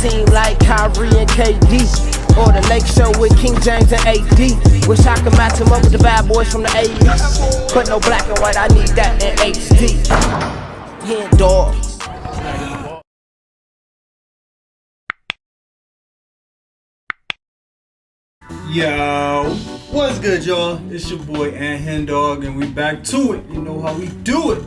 team like Kyrie and KD, or the Lake Show with King James and AD. Wish I could match him up with the bad boys from the 80s, but no black and white, I need that in HD. HenDawgz. Yo, what's good, y'all? It's your boy HenDawgz, and we back to it. You know how we do it.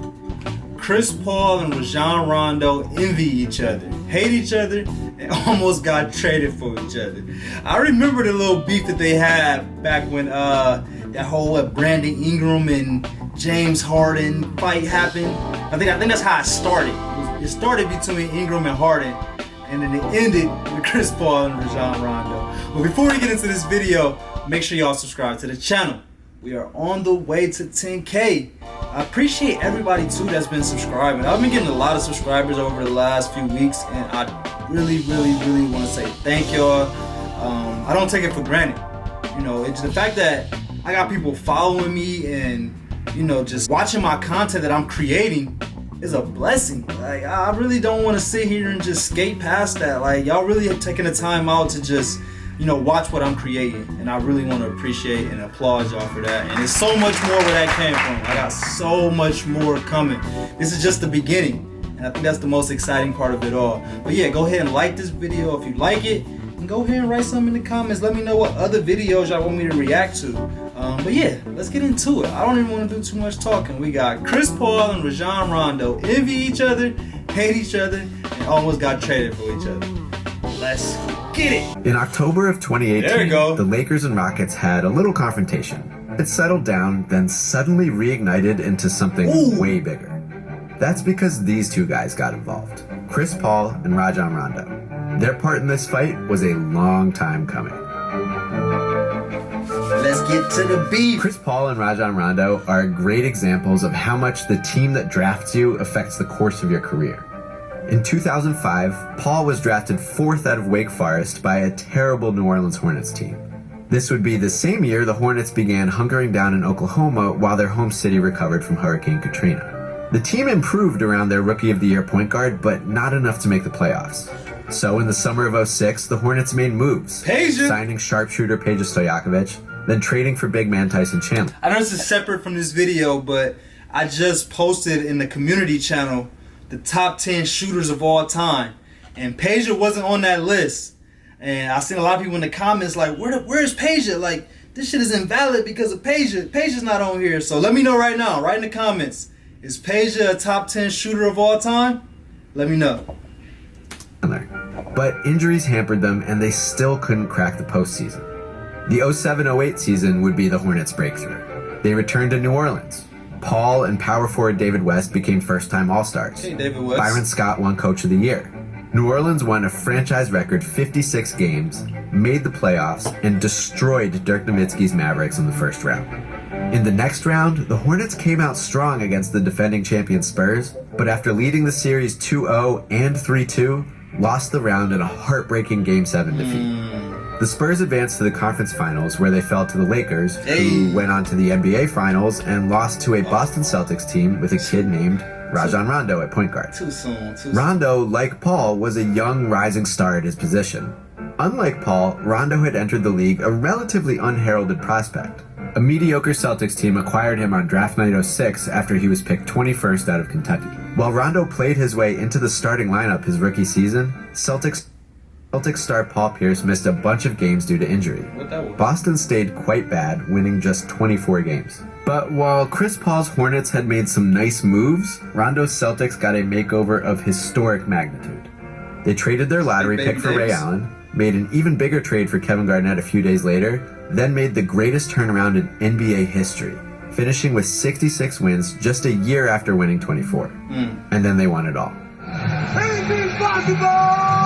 Chris Paul and Rajon Rondo envy each other, hate each other, and almost got traded for each other. I remember the little beef that they had back when that whole Brandon Ingram and James Harden fight happened. I think that's how it started. It started between Ingram and Harden, and then it ended with Chris Paul and Rajon Rondo. But before we get into this video, make sure y'all subscribe to the channel. We are on the way to 10K. I appreciate everybody too that's been subscribing. I've been getting a lot of subscribers over the last few weeks, and I really want to say thank y'all. I don't take it for granted. You know, it's the fact that I got people following me and, you know, just watching my content that I'm creating is a blessing. Like, I really don't want to sit here and just skate past that. Like, y'all really have taken the time out to just, you know, watch what I'm creating, and I really want to appreciate and applaud y'all for that. And there's so much more where that came from. I got so much more coming. This is just the beginning, and I think that's the most exciting part of it all. But yeah, go ahead and like this video if you like it, and go ahead and write something in the comments. Let me know what other videos y'all want me to react to. But yeah, let's get into it. I don't even want to do too much talking. We got Chris Paul and Rajon Rondo envy each other, hate each other, and almost got traded for each other. Let's get it. In October of 2018, the Lakers and Rockets had a little confrontation. It settled down, then suddenly reignited into something way bigger. That's because these two guys got involved. Chris Paul and Rajon Rondo. Their part in this fight was a long time coming. Let's get to the beef. Chris Paul and Rajon Rondo are great examples of how much the team that drafts you affects the course of your career. In 2005, Paul was drafted 4th out of Wake Forest by a terrible New Orleans Hornets team. This would be the same year the Hornets began hunkering down in Oklahoma while their home city recovered from Hurricane Katrina. The team improved around their Rookie of the Year point guard, but not enough to make the playoffs. So in the summer of '06, the Hornets made moves, signing sharpshooter Peja Stojakovic, then trading for big man Tyson Chandler. I know this is separate from this video, but I just posted in the community channel the top 10 shooters of all time, and Peja wasn't on that list. And I seen a lot of people in the comments like, where's Peja? Like, this shit is invalid because of Peja. Peja's not on here. So let me know right now, right in the comments. Is Peja a top 10 shooter of all time? Let me know. But injuries hampered them, and they still couldn't crack the postseason. The 07-08 season would be the Hornets' breakthrough. They returned to New Orleans. Paul and power forward David West became first-time All-Stars. Hey, David West. Byron Scott won Coach of the Year. New Orleans won a franchise record 56 games, made the playoffs, and destroyed Dirk Nowitzki's Mavericks in the first round. In the next round, the Hornets came out strong against the defending champion Spurs, but after leading the series 2-0 and 3-2, lost the round in a heartbreaking Game 7 defeat. The Spurs advanced to the conference finals, where they fell to the Lakers, who went on to the NBA finals and lost to a Boston Celtics team with a kid named Rajon Rondo at point guard. Too soon. Rondo, like Paul, was a young rising star at his position. Unlike Paul, Rondo had entered the league a relatively unheralded prospect. A mediocre Celtics team acquired him on draft night '06 after he was picked 21st out of Kentucky. While Rondo played his way into the starting lineup his rookie season, Celtics star Paul Pierce missed a bunch of games due to injury. Boston stayed quite bad, winning just 24 games. But while Chris Paul's Hornets had made some nice moves, Rondo's Celtics got a makeover of historic magnitude. They traded their lottery pick for Ray Allen, made an even bigger trade for Kevin Garnett a few days later, then made the greatest turnaround in NBA history, finishing with 66 wins just a year after winning 24. And then they won it all. Anything's possible!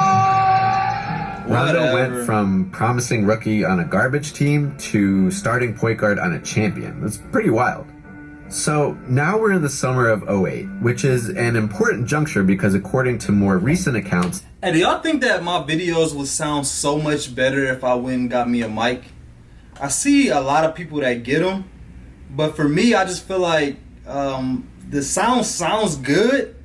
Rondo went from promising rookie on a garbage team to starting point guard on a champion. That's pretty wild. So now we're in the summer of '08, which is an important juncture because according to more recent accounts... Hey, do y'all think that my videos would sound so much better if I went and got me a mic? I see a lot of people that get them, but for me, I just feel like the sound sounds good.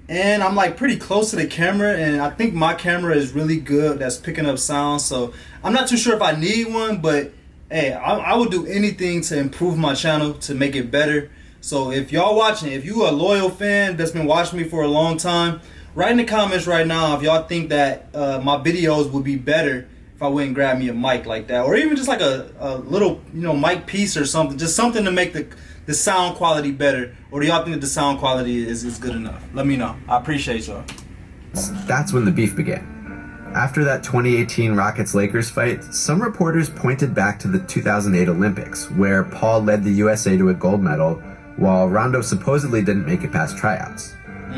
and I'm like pretty close to the camera, and I think my camera is really good that's picking up sound, so I'm not too sure if I need one, but hey, I would do anything to improve my channel, to make it better. So if y'all watching, if you a loyal fan that's been watching me for a long time, write in the comments right now if y'all think that my videos would be better if I went and grabbed me a mic like that, or even just like a little, you know, mic piece or something, just something to make the sound quality better. Or do y'all think that the sound quality is good enough? Let me know. I appreciate y'all. That's when the beef began. After that 2018 Rockets-Lakers fight, some reporters pointed back to the 2008 Olympics, where Paul led the USA to a gold medal, while Rondo supposedly didn't make it past tryouts.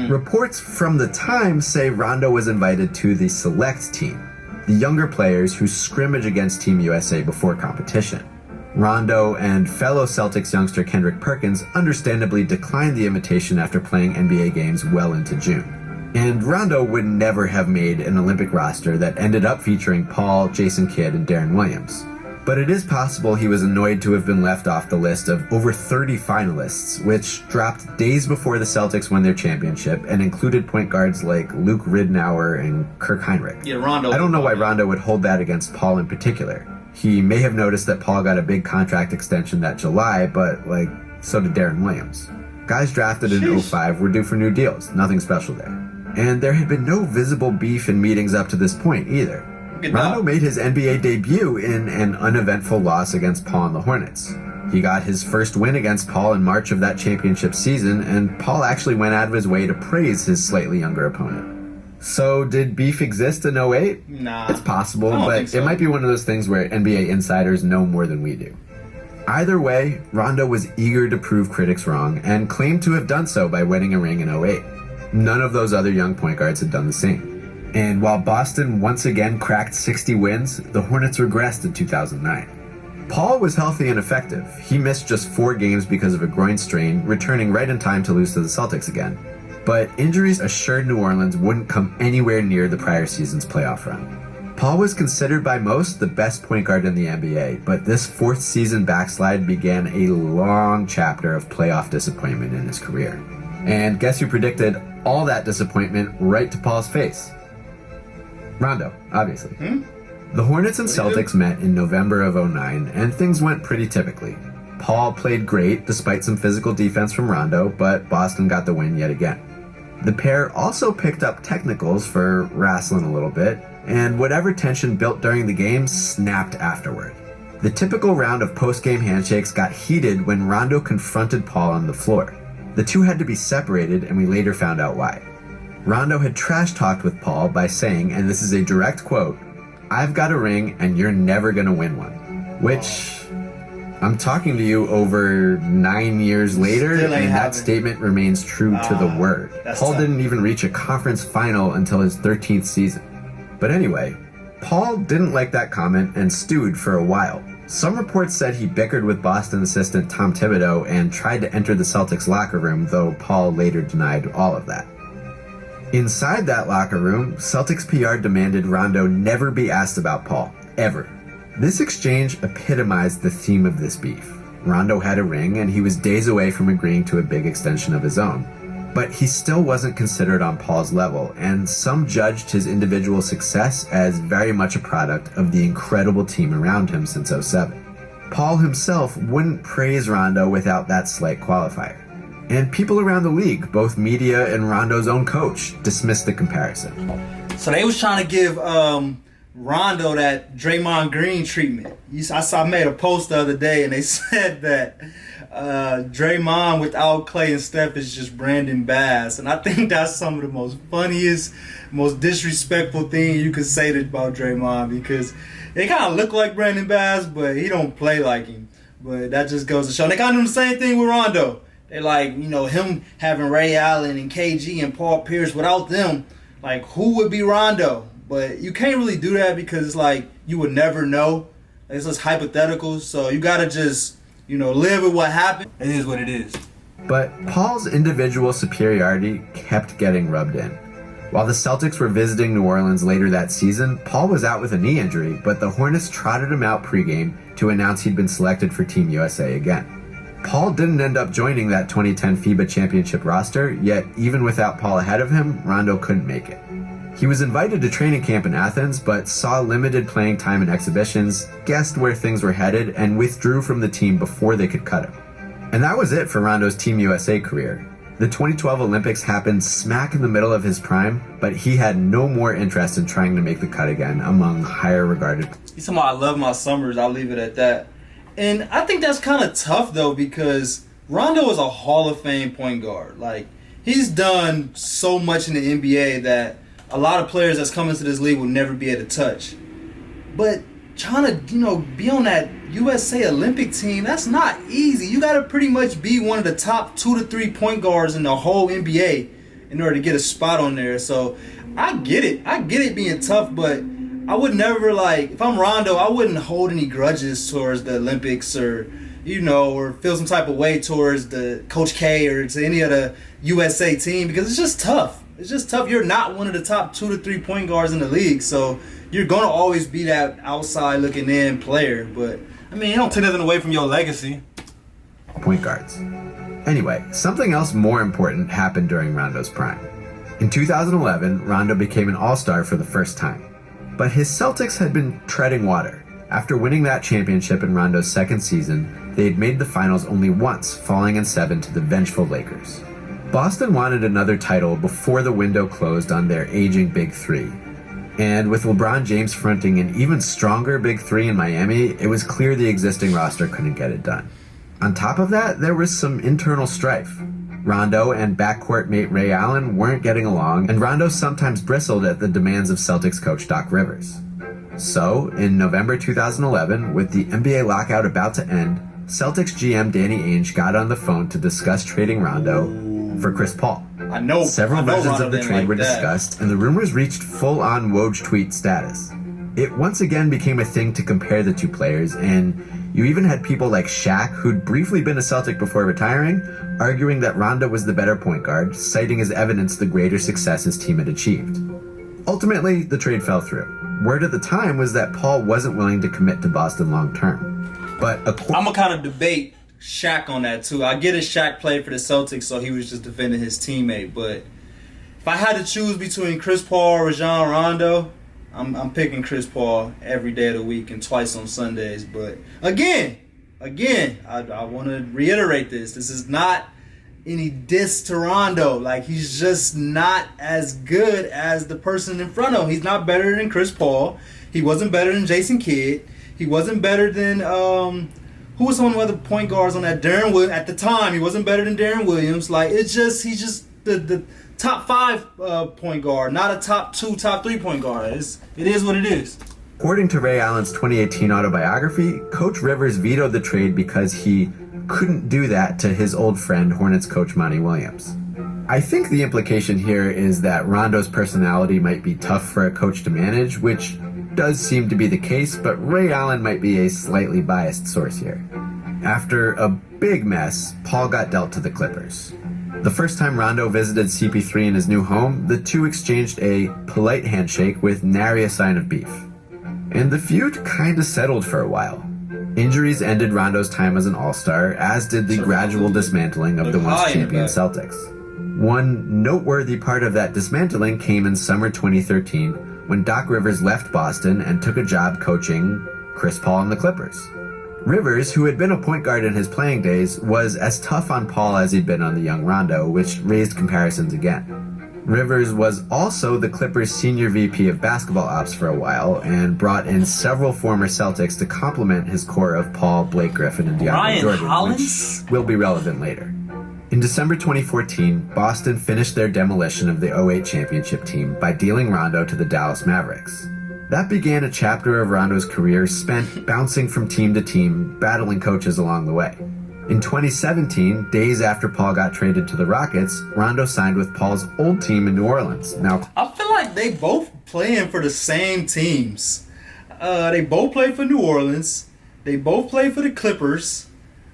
Reports from the time say Rondo was invited to the select team, the younger players who scrimmage against Team USA before competition. Rondo and fellow Celtics youngster Kendrick Perkins understandably declined the invitation after playing NBA games well into June. And Rondo would never have made an Olympic roster that ended up featuring Paul, Jason Kidd, and Deron Williams. But it is possible he was annoyed to have been left off the list of over 30 finalists, which dropped days before the Celtics won their championship and included point guards like Luke Ridnour and Kirk Heinrich. Yeah, Rondo. I don't know why Rondo would hold that against Paul in particular. He may have noticed that Paul got a big contract extension that July, but, like, so did Deron Williams. Guys drafted in 05 were due for new deals, nothing special there. And there had been no visible beef in meetings up to this point either. Rondo made his NBA debut in an uneventful loss against Paul and the Hornets. He got his first win against Paul in March of that championship season, and Paul actually went out of his way to praise his slightly younger opponent. So did beef exist in 08? Nah. It's possible, I don't but think so. it might be one of those things where NBA insiders know more than we do. Either way, Rondo was eager to prove critics wrong and claimed to have done so by winning a ring in 08. None of those other young point guards had done the same. And while Boston once again cracked 60 wins, the Hornets regressed in 2009. Paul was healthy and effective. He missed just 4 games because of a groin strain, returning right in time to lose to the Celtics again. But injuries assured New Orleans wouldn't come anywhere near the prior season's playoff run. Paul was considered by most the best point guard in the NBA, but this 4th season backslide began a long chapter of playoff disappointment in his career. And guess who predicted all that disappointment right to Paul's face? Rondo, obviously. The Hornets and Celtics met in November of 09, and things went pretty typically. Paul played great despite some physical defense from Rondo, but Boston got the win yet again. The pair also picked up technicals for wrestling a little bit, and whatever tension built during the game snapped afterward. The typical round of post-game handshakes got heated when Rondo confronted Paul on the floor. The two had to be separated, and we later found out why. Rondo had trash-talked with Paul by saying, and this is a direct quote, "I've got a ring and you're never gonna win one." Which, I'm talking to you over 9 years later, and that statement remains true to the word. Paul didn't even reach a conference final until his 13th season. But anyway, Paul didn't like that comment and stewed for a while. Some reports said he bickered with Boston assistant Tom Thibodeau and tried to enter the Celtics locker room, though Paul later denied all of that. Inside that locker room, Celtics PR demanded Rondo never be asked about Paul, ever. This exchange epitomized the theme of this beef. Rondo had a ring, and he was days away from agreeing to a big extension of his own. But he still wasn't considered on Paul's level, and some judged his individual success as very much a product of the incredible team around him since 07. Paul himself wouldn't praise Rondo without that slight qualifier. And people around the league, both media and Rondo's own coach, dismissed the comparison. So they was trying to give Rondo that Draymond Green treatment. I made a post the other day, and they said that Draymond without Clay and Steph is just Brandon Bass. And I think that's some of the most funniest, most disrespectful thing you could say about Draymond, because they kind of look like Brandon Bass, but he don't play like him. But that just goes to show. And they kind of do the same thing with Rondo. They like, you know, him having Ray Allen and KG and Paul Pierce. Without them, like, who would be Rondo? But you can't really do that because it's like you would never know. It's just hypotheticals. So you got to just, you know, live with what happened. It is what it is. But Paul's individual superiority kept getting rubbed in. While the Celtics were visiting New Orleans later that season, Paul was out with a knee injury, but the Hornets trotted him out pregame to announce he'd been selected for Team USA again. Paul didn't end up joining that 2010 FIBA championship roster, yet even without Paul ahead of him, Rondo couldn't make it. He was invited to training camp in Athens, but saw limited playing time in exhibitions, guessed where things were headed, and withdrew from the team before they could cut him. And that was it for Rondo's Team USA career. The 2012 Olympics happened smack in the middle of his prime, but he had no more interest in trying to make the cut again among higher regarded. He's talking about I love my summers, I'll leave it at that. And I think that's kind of tough though, because Rondo is a Hall of Fame point guard. Like, he's done so much in the NBA that a lot of players that's coming to this league will never be able to touch. But trying to, be on that USA Olympic team, that's not easy. You got to pretty much be one of the top 2 to 3 point guards in the whole NBA in order to get a spot on there. So I get it. I get it being tough, but I would never, if I'm Rondo, I wouldn't hold any grudges towards the Olympics or feel some type of way towards the Coach K or to any of the USA team, because it's just tough. It's just tough. You're not one of the top 2 to 3 point guards in the league, so you're going to always be that outside looking in player. But, it don't take nothing away from your legacy. Point guards. Anyway, something else more important happened during Rondo's prime. In 2011, Rondo became an All-Star for the first time. But his Celtics had been treading water. After winning that championship in Rondo's second season, they had made the finals only once, falling in 7 to the vengeful Lakers. Boston wanted another title before the window closed on their aging Big Three. And with LeBron James fronting an even stronger Big Three in Miami, it was clear the existing roster couldn't get it done. On top of that, there was some internal strife. Rondo and backcourt mate Ray Allen weren't getting along, and Rondo sometimes bristled at the demands of Celtics coach Doc Rivers. So, in November 2011, with the NBA lockout about to end, Celtics GM Danny Ainge got on the phone to discuss trading Rondo for Chris Paul. Several versions of the trade were discussed, and the rumors reached full-on Woj tweet status. It once again became a thing to compare the two players, and you even had people like Shaq, who'd briefly been a Celtic before retiring, arguing that Rondo was the better point guard, citing as evidence the greater success his team had achieved. Ultimately, the trade fell through. Word at the time was that Paul wasn't willing to commit to Boston long-term. But I'm going to kind of debate Shaq on that too. I get it, Shaq played for the Celtics, so he was just defending his teammate. But if I had to choose between Chris Paul or Rajon Rondo, I'm picking Chris Paul every day of the week and twice on Sundays. But again, I want to reiterate this. This is not any diss to Rondo. He's just not as good as the person in front of him. He's not better than Chris Paul. He wasn't better than Jason Kidd. He wasn't better than who was some of the other point guards on that? Darren Williams. At the time, he wasn't better than Darren Williams. He's just the top 5 point guard, not a top 2, top 3 point guard. It is what it is. According to Ray Allen's 2018 autobiography, Coach Rivers vetoed the trade because he couldn't do that to his old friend, Hornets coach Monty Williams. I think the implication here is that Rondo's personality might be tough for a coach to manage, which does seem to be the case, but Ray Allen might be a slightly biased source here. After a big mess, Paul got dealt to the Clippers. The first time Rondo visited CP3 in his new home, the two exchanged a polite handshake with nary a sign of beef. And the feud kinda settled for a while. Injuries ended Rondo's time as an all-star, as did the gradual dismantling of the once champion Celtics. One noteworthy part of that dismantling came in summer 2013, when Doc Rivers left Boston and took a job coaching Chris Paul and the Clippers. Rivers, who had been a point guard in his playing days, was as tough on Paul as he'd been on the young Rondo, which raised comparisons again. Rivers was also the Clippers' senior VP of basketball ops for a while and brought in several former Celtics to complement his core of Paul, Blake Griffin, and DeAndre Jordan, which will be relevant later. In December 2014, Boston finished their demolition of the 2008 championship team by dealing Rondo to the Dallas Mavericks. That began a chapter of Rondo's career spent bouncing from team to team, battling coaches along the way. In 2017, days after Paul got traded to the Rockets, Rondo signed with Paul's old team in New Orleans. Now, I feel like they both playing for the same teams. They both play for New Orleans. They both play for the Clippers.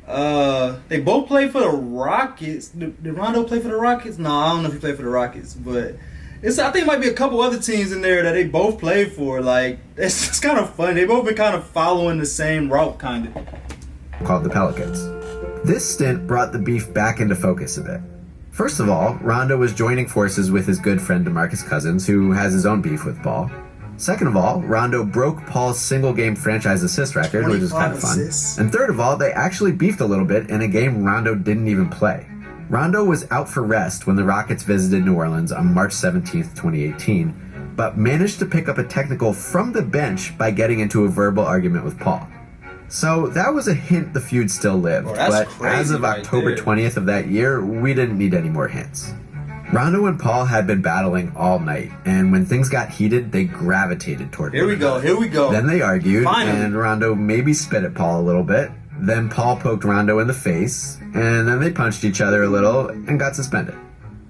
They both play for the Rockets. Did Rondo play for the Rockets? No, I don't know if he played for the Rockets, but I think it might be a couple other teams in there that they both play for. It's kind of funny. They both been kind of following the same route, kind of. Called the Pelicans. This stint brought the beef back into focus a bit. First of all, Rondo was joining forces with his good friend DeMarcus Cousins, who has his own beef with Paul. Second of all, Rondo broke Paul's single-game franchise assist record, which is kind of fun. Assists. And third of all, they actually beefed a little bit in a game Rondo didn't even play. Rondo was out for rest when the Rockets visited New Orleans on March 17, 2018, but managed to pick up a technical from the bench by getting into a verbal argument with Paul. So that was a hint the feud still lived, but as of October 20th of that year, we didn't need any more hints. Rondo and Paul had been battling all night, and when things got heated, they gravitated toward Here we go. Then they argued, Finally. and Rondo maybe spit at Paul a little bit. Then Paul poked Rondo in the face, and then they punched each other a little and got suspended.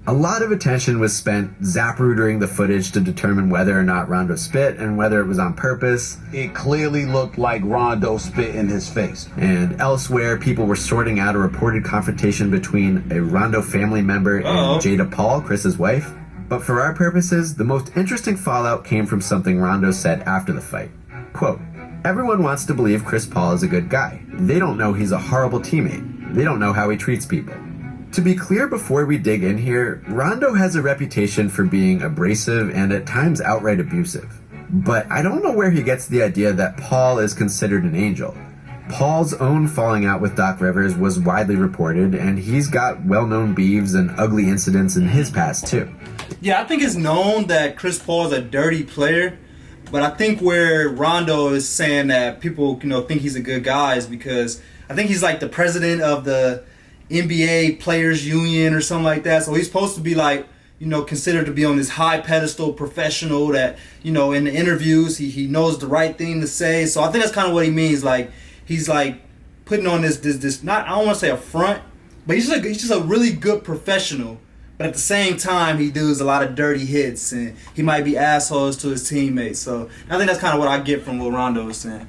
A lot of attention was spent zaprootering the footage to determine whether or not Rondo spit and whether it was on purpose. It clearly looked like Rondo spit in his face. And elsewhere, people were sorting out a reported confrontation between a Rondo family member and Jada Paul, Chris's wife. But for our purposes, the most interesting fallout came from something Rondo said after the fight. Quote, "Everyone wants to believe Chris Paul is a good guy. They don't know he's a horrible teammate. They don't know how he treats people." To be clear before we dig in here, Rondo has a reputation for being abrasive and at times outright abusive. But I don't know where he gets the idea that Paul is considered an angel. Paul's own falling out with Doc Rivers was widely reported, and he's got well-known beefs and ugly incidents in his past too. Yeah, I think it's known that Chris Paul is a dirty player, but I think where Rondo is saying that people, think he's a good guy is because I think he's like the president of the NBA Players Union or something like that. So he's supposed to be like, considered to be on this high pedestal professional that, in the interviews, he knows the right thing to say. So I think that's kind of what he means. Like, he's like putting on this not, I don't want to say a front, but he's just a really good professional. But at the same time, he does a lot of dirty hits and he might be assholes to his teammates. So I think that's kind of what I get from what Rondo is saying.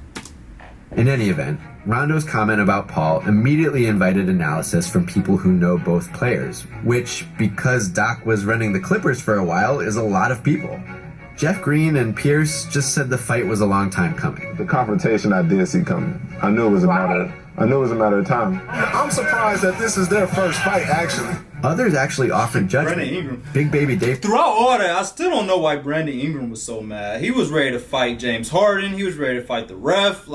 In any event, Rondo's comment about Paul immediately invited analysis from people who know both players, which, because Doc was running the Clippers for a while, is a lot of people. Jeff Green and Pierce just said the fight was a long time coming. The confrontation I did see coming. I knew it was a matter of time. I'm surprised that this is their first fight, actually. Others actually offered judgment. Brandon Ingram. Big Baby Dave. Throughout all that, I still don't know why Brandon Ingram was so mad. He was ready to fight James Harden. He was ready to fight the ref.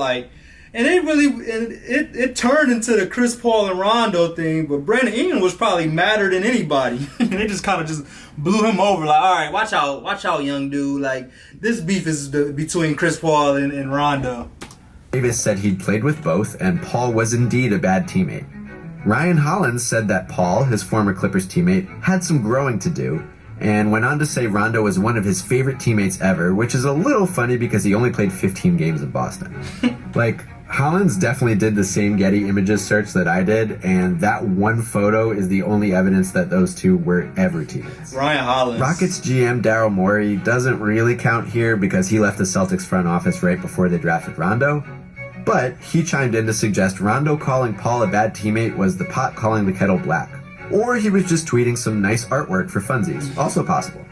And it turned into the Chris Paul and Rondo thing, but Brandon Ingram was probably madder than anybody. They just kind of just blew him over. Like, all right, watch out, young dude. Like, this beef is between Chris Paul and Rondo. Davis said he'd played with both, and Paul was indeed a bad teammate. Ryan Hollins said that Paul, his former Clippers teammate, had some growing to do, and went on to say Rondo was one of his favorite teammates ever, which is a little funny because he only played 15 games in Boston. Hollins definitely did the same Getty Images search that I did, and that one photo is the only evidence that those two were ever teammates. Ryan Hollins. Rockets GM Daryl Morey doesn't really count here because he left the Celtics front office right before they drafted Rondo, but he chimed in to suggest Rondo calling Paul a bad teammate was the pot calling the kettle black. Or he was just tweeting some nice artwork for funsies, also possible.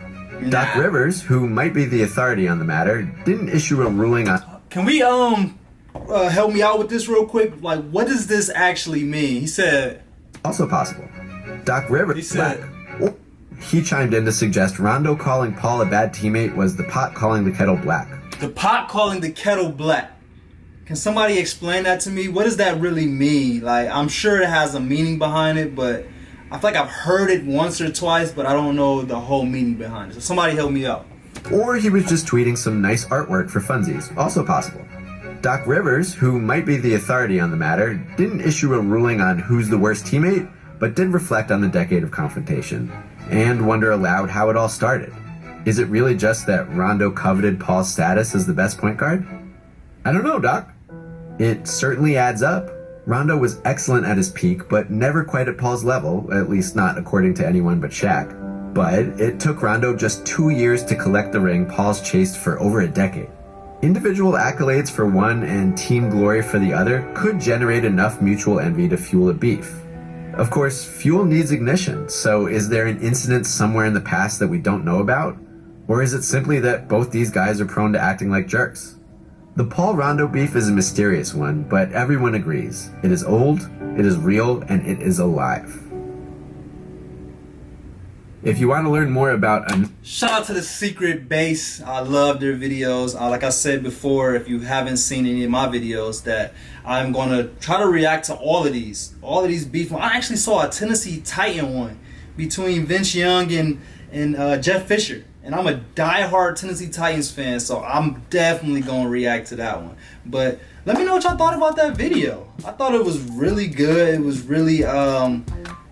Doc Rivers, who might be the authority on the matter, didn't issue a ruling on... Can we help me out with this real quick? Like, what does this actually mean? He said... Also possible. Doc Rivers... He said... He chimed in to suggest Rondo calling Paul a bad teammate was the pot calling the kettle black. The pot calling the kettle black. Can somebody explain that to me? What does that really mean? Like, I'm sure it has a meaning behind it, but I feel like I've heard it once or twice, but I don't know the whole meaning behind it. So somebody help me out. Or he was just tweeting some nice artwork for funsies, also possible. Doc Rivers, who might be the authority on the matter, didn't issue a ruling on who's the worst teammate, but did reflect on the decade of confrontation, and wonder aloud how it all started. Is it really just that Rondo coveted Paul's status as the best point guard? I don't know, Doc. It certainly adds up. Rondo was excellent at his peak, but never quite at Paul's level, at least not according to anyone but Shaq. But it took Rondo just 2 years to collect the ring Paul's chased for over a decade. Individual accolades for one and team glory for the other could generate enough mutual envy to fuel a beef. Of course, fuel needs ignition, so is there an incident somewhere in the past that we don't know about? Or is it simply that both these guys are prone to acting like jerks? The Paul Rondo beef is a mysterious one, but everyone agrees. It is old, it is real, and it is alive. If you want to learn more about Shout out to the Secret Base. I love their videos. Like I said before, if you haven't seen any of my videos, that I'm going to try to react to all of these beef. I actually saw a Tennessee Titan one between Vince Young and Jeff Fisher. And I'm a diehard Tennessee Titans fan, so I'm definitely going to react to that one. But let me know what y'all thought about that video. I thought it was really good. It was really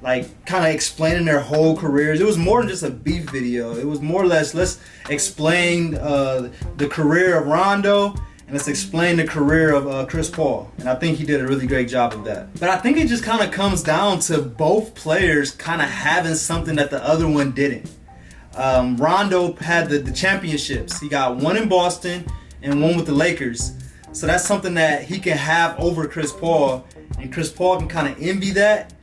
like kind of explaining their whole careers. It was more than just a beef video. It was more or less, let's explain the career of Rondo and let's explain the career of Chris Paul. And I think he did a really great job of that. But I think it just kind of comes down to both players kind of having something that the other one didn't. Rondo had the championships. He got one in Boston and one with the Lakers. So that's something that he can have over Chris Paul, and Chris Paul can kind of envy that.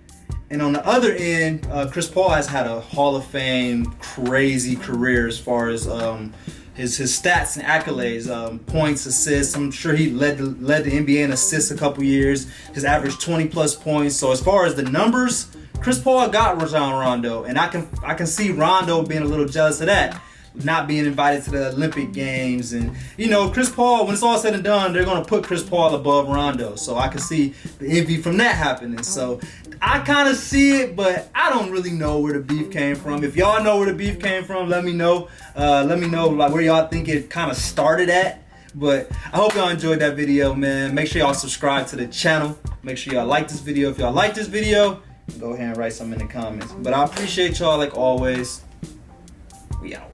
And on the other end, Chris Paul has had a Hall of Fame crazy career as far as his stats and accolades, points, assists. I'm sure he led the NBA in assists a couple years. His average 20 plus points. So as far as the numbers, Chris Paul got Rajon Rondo, and I can see Rondo being a little jealous of that, not being invited to the Olympic Games. And you know, Chris Paul, when it's all said and done, they're gonna put Chris Paul above Rondo. So I can see the envy from that happening. So I kind of see it, but I don't really know where the beef came from. If y'all know where the beef came from, let me know. Let me know like where y'all think it kind of started at. But I hope y'all enjoyed that video, man. Make sure y'all subscribe to the channel. Make sure y'all like this video. If y'all like this video, go ahead and write something in the comments. But I appreciate y'all like always. We out.